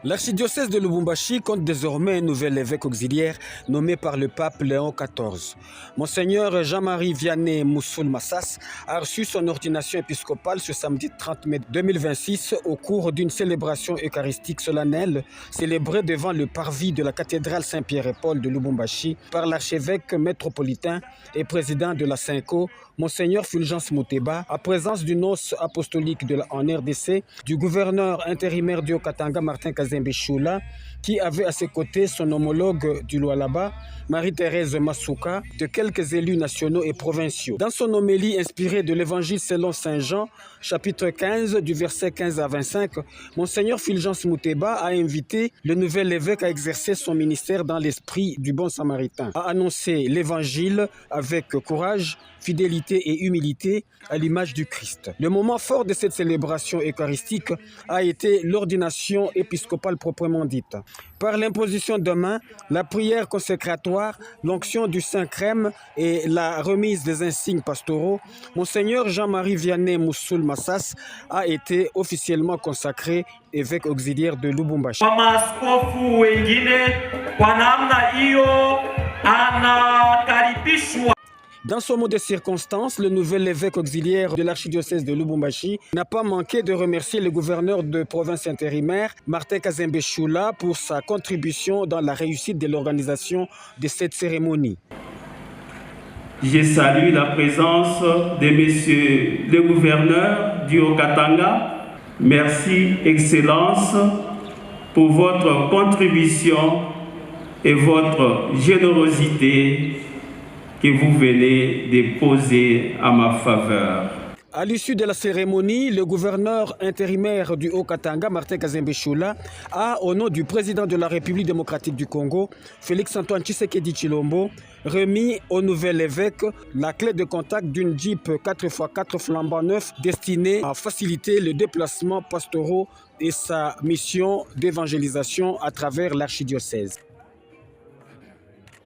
L'archidiocèse de Lubumbashi compte désormais un nouvel évêque auxiliaire nommé par le pape Léon XIV. Monseigneur Jean-Marie Vianney Moussoul Massas a reçu son ordination épiscopale ce samedi 30 mai 2026 au cours d'une célébration eucharistique solennelle célébrée devant le parvis de la cathédrale Saint-Pierre et Paul de Lubumbashi par l'archevêque métropolitain et président de la SYNCO, Monseigneur Fulgence Muteba, à présence du nonce apostolique en RDC, du gouverneur intérimaire du Haut-Katanga Martin Kazembe Choula, qui avait à ses côtés son homologue du Lualaba, Marie-Thérèse Masuka, de quelques élus nationaux et provinciaux. Dans son homélie inspirée de l'Évangile selon Saint Jean, chapitre 15, du verset 15 à 25, Monseigneur Fulgence Muteba a invité le nouvel évêque à exercer son ministère dans l'esprit du bon samaritain, à annoncer l'Évangile avec courage, fidélité et humilité à l'image du Christ. Le moment fort de cette célébration eucharistique a été l'ordination épiscopale proprement dite. Par l'imposition de main, la prière consécratoire, l'onction du Saint-Crème et la remise des insignes pastoraux, Monseigneur Jean-Marie Vianney Moussoul Massas a été officiellement consacré évêque auxiliaire de Lubumbashi. Dans son mot de circonstance, le nouvel évêque auxiliaire de l'archidiocèse de Lubumbashi n'a pas manqué de remercier le gouverneur de province intérimaire, Martin Kazembe Choula, pour sa contribution dans la réussite de l'organisation de cette cérémonie. Je salue la présence de Monsieur le gouverneur du Haut-Katanga. Merci, Excellence, pour votre contribution et votre générosité que vous venez déposer à ma faveur. À l'issue de la cérémonie, le gouverneur intérimaire du Haut-Katanga, Martin Kazembe Choula, a, au nom du président de la République démocratique du Congo, Félix-Antoine Tshisekedi Tshilombo, remis au nouvel évêque la clé de contact d'une Jeep 4x4 flambant neuf destinée à faciliter le déplacement pastoraux et sa mission d'évangélisation à travers l'archidiocèse.